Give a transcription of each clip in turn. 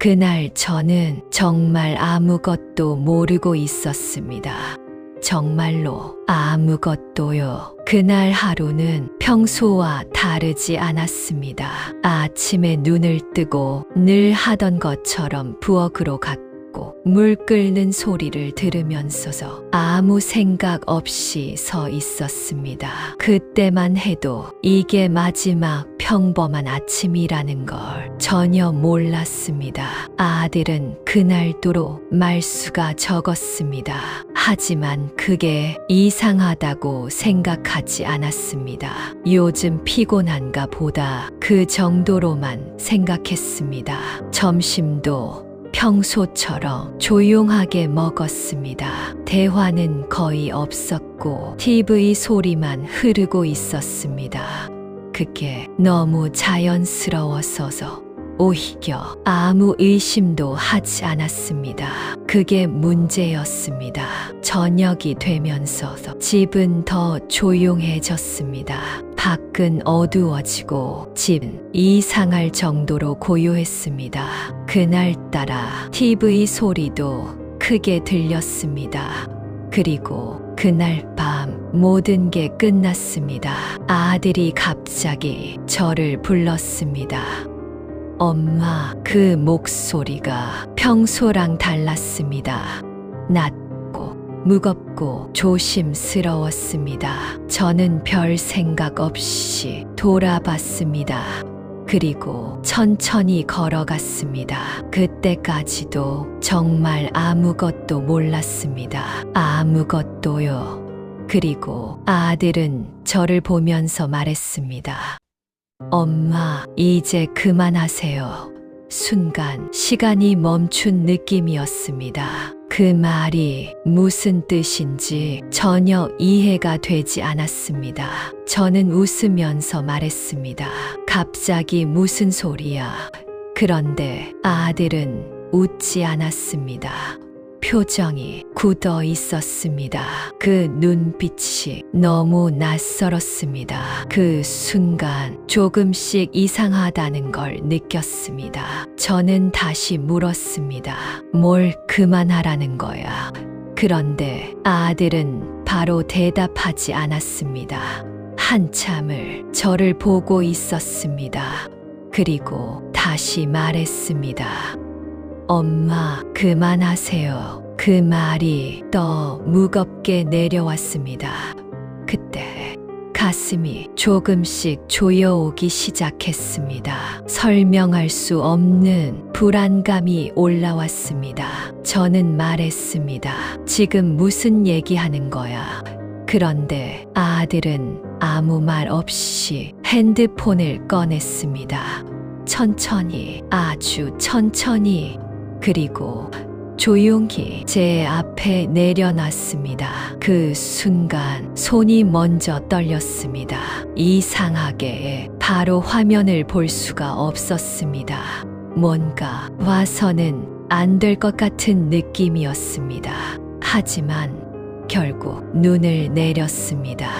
그날 저는 정말 아무것도 모르고 있었습니다. 정말로 아무것도요. 그날 하루는 평소와 다르지 않았습니다. 아침에 눈을 뜨고 늘 하던 것처럼 부엌으로 갔고 물 끓는 소리를 들으면서 아무 생각 없이 서 있었습니다. 그때만 해도 이게 마지막 평범한 아침이라는 걸 전혀 몰랐습니다. 아들은 그날도록 말수가 적었습니다. 하지만 그게 이상하다고 생각하지 않았습니다. 요즘 피곤한가 보다 그 정도로만 생각했습니다. 점심도 평소처럼 조용하게 먹었습니다. 대화는 거의 없었고 TV 소리만 흐르고 있었습니다. 그게 너무 자연스러워서 오히려 아무 의심도 하지 않았습니다. 그게 문제였습니다. 저녁이 되면서 집은 더 조용해졌습니다. 밖은 어두워지고 집은 이상할 정도로 고요했습니다. 그날따라 TV 소리도 크게 들렸습니다. 그리고 그날 밤 모든 게 끝났습니다. 아들이 갑자기 저를 불렀습니다. 엄마, 그 목소리가 평소랑 달랐습니다. 낮고 무겁고 조심스러웠습니다. 저는 별 생각 없이 돌아봤습니다. 그리고 천천히 걸어갔습니다. 그때까지도 정말 아무것도 몰랐습니다. 아무것도요. 그리고 아들은 저를 보면서 말했습니다. 엄마, 이제 그만하세요. 순간 시간이 멈춘 느낌이었습니다. 그 말이 무슨 뜻인지 전혀 이해가 되지 않았습니다. 저는 웃으면서 말했습니다. 갑자기 무슨 소리야? 그런데 아들은 웃지 않았습니다. 표정이 굳어 있었습니다. 그 눈빛이 너무 낯설었습니다. 그 순간 조금씩 이상하다는 걸 느꼈습니다. 저는 다시 물었습니다. 뭘 그만하라는 거야? 그런데 아들은 바로 대답하지 않았습니다. 한참을 저를 보고 있었습니다. 그리고 다시 말했습니다. 엄마, 그만하세요. 그 말이 더 무겁게 내려왔습니다. 그때 가슴이 조금씩 조여오기 시작했습니다. 설명할 수 없는 불안감이 올라왔습니다. 저는 말했습니다. 지금 무슨 얘기하는 거야? 그런데 아들은 아무 말 없이 핸드폰을 꺼냈습니다. 천천히, 아주 천천히, 그리고 조용히 제 앞에 내려놨습니다. 그 순간 손이 먼저 떨렸습니다. 이상하게 바로 화면을 볼 수가 없었습니다. 뭔가 와서는 안 될 것 같은 느낌이었습니다. 하지만 결국 눈을 내렸습니다.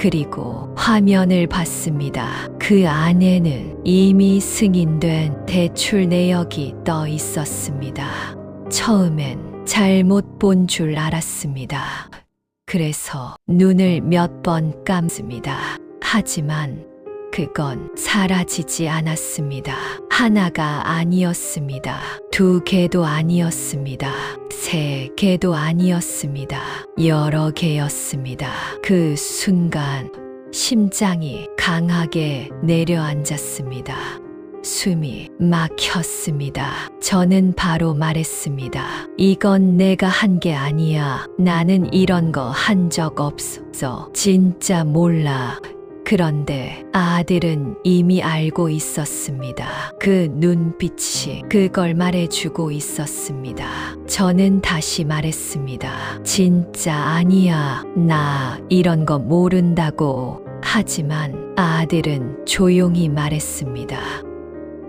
그리고 화면을 봤습니다. 그 안에는 이미 승인된 대출 내역이 떠 있었습니다. 처음엔 잘못 본 줄 알았습니다. 그래서 눈을 몇 번 감습니다. 하지만 그건 사라지지 않았습니다. 하나가 아니었습니다. 2개도 아니었습니다. 3개도 아니었습니다. 여러 개였습니다. 그 순간 심장이 강하게 내려앉았습니다. 숨이 막혔습니다. 저는 바로 말했습니다. 이건 내가 한 게 아니야. 나는 이런 거 한 적 없어. 진짜 몰라. 그런데 아들은 이미 알고 있었습니다. 그 눈빛이 그걸 말해주고 있었습니다. 저는 다시 말했습니다. 진짜 아니야. 나 이런 거 모른다고. 하지만 아들은 조용히 말했습니다.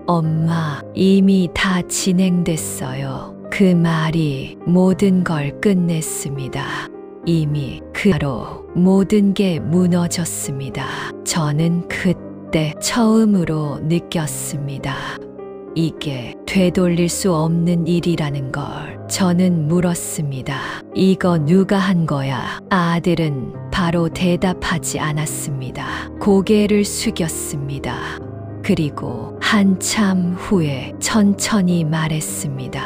엄마, 이미 다 진행됐어요. 그 말이 모든 걸 끝냈습니다. 이미 그로 모든 게 무너졌습니다. 저는 그때 처음으로 느꼈습니다. 이게 되돌릴 수 없는 일이라는 걸 저는 물었습니다. 이거 누가 한 거야? 아들은 바로 대답하지 않았습니다. 고개를 숙였습니다. 그리고 한참 후에 천천히 말했습니다.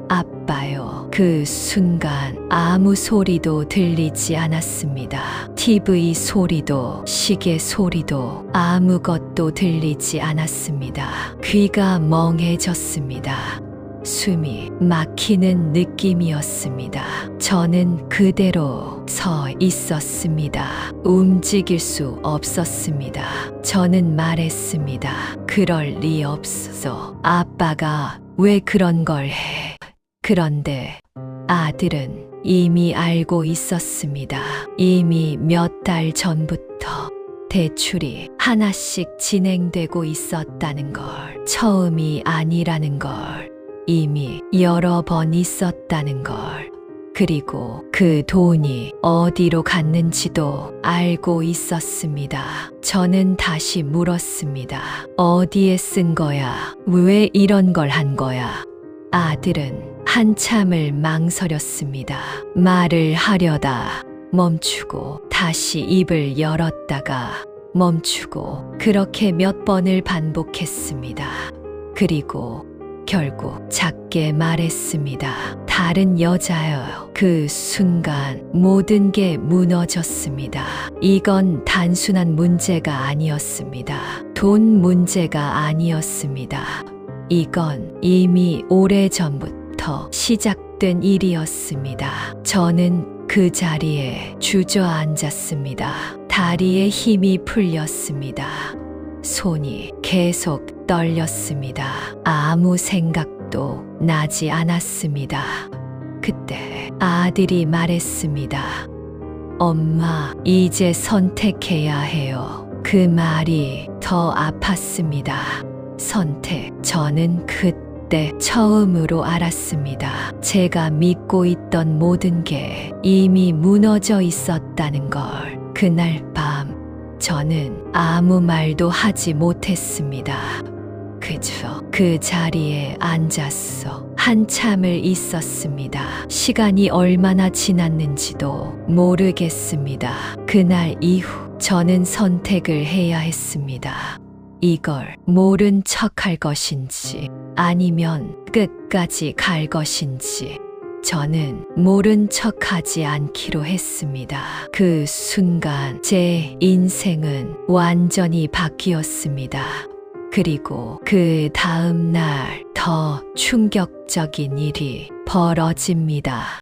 아빠요. 그 순간 아무 소리도 들리지 않았습니다. TV 소리도 시계 소리도 아무것도 들리지 않았습니다. 귀가 멍해졌습니다. 숨이 막히는 느낌이었습니다. 저는 그대로 서 있었습니다. 움직일 수 없었습니다. 저는 말했습니다. 그럴 리 없어. 아빠가 왜 그런 걸 해? 그런데 아들은 이미 알고 있었습니다. 이미 몇 달 전부터 대출이 하나씩 진행되고 있었다는 걸, 처음이 아니라는 걸, 이미 여러 번 있었다는 걸, 그리고 그 돈이 어디로 갔는지도 알고 있었습니다. 저는 다시 물었습니다. 어디에 쓴 거야? 왜 이런 걸 한 거야? 아들은 한참을 망설였습니다. 말을 하려다 멈추고 다시 입을 열었다가 멈추고 그렇게 몇 번을 반복했습니다. 그리고 결국 작게 말했습니다. 다른 여자요. 그 순간 모든 게 무너졌습니다. 이건 단순한 문제가 아니었습니다. 돈 문제가 아니었습니다. 이건 이미 오래전부터 시작된 일이었습니다. 저는 그 자리에 주저앉았습니다. 다리에 힘이 풀렸습니다. 손이 계속 떨렸습니다. 아무 생각도 나지 않았습니다. 그때 아들이 말했습니다. 엄마, 이제 선택해야 해요. 그 말이 더 아팠습니다. 선택. 저는 그때 처음으로 알았습니다. 제가 믿고 있던 모든 게 이미 무너져 있었다는 걸. 그날 밤 저는 아무 말도 하지 못했습니다. 그저 그 자리에 앉았어 한참을 있었습니다. 시간이 얼마나 지났는지도 모르겠습니다. 그날 이후 저는 선택을 해야 했습니다. 이걸 모른 척 할 것인지 아니면 끝까지 갈 것인지 저는 모른 척 하지 않기로 했습니다. 그 순간 제 인생은 완전히 바뀌었습니다. 그리고 그 다음 날 더 충격적인 일이 벌어집니다.